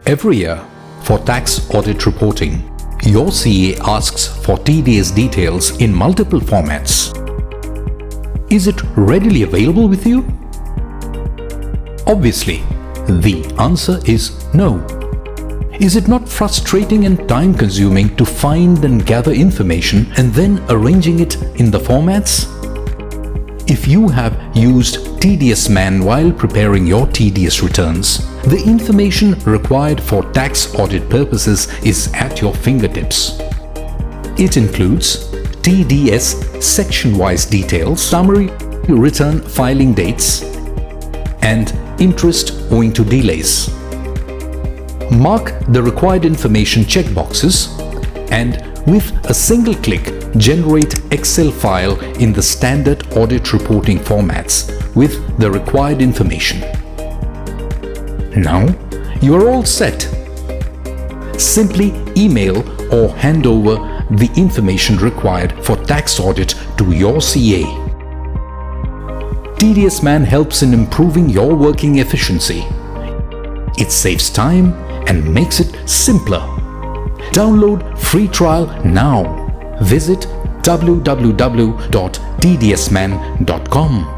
Every year, for tax audit reporting, your CA asks for TDS details in multiple formats. Is it readily available with you? Obviously, the answer is no. Is it not frustrating and time-consuming to find and gather information and then arranging it in the formats? If you have used TDSMAN while preparing your TDS returns, the information required for tax audit purposes is at your fingertips. It includes TDS section-wise details, summary return filing dates, and interest owing to delays. Mark the required information checkboxes and with a single click generate Excel file in the standard audit reporting formats with the required information. Now you are all set. Simply email or hand over the information required for tax audit to your CA. TDSMAN helps in improving your working efficiency. It saves time and makes it simpler. Download free trial now. Visit www.tdsman.com.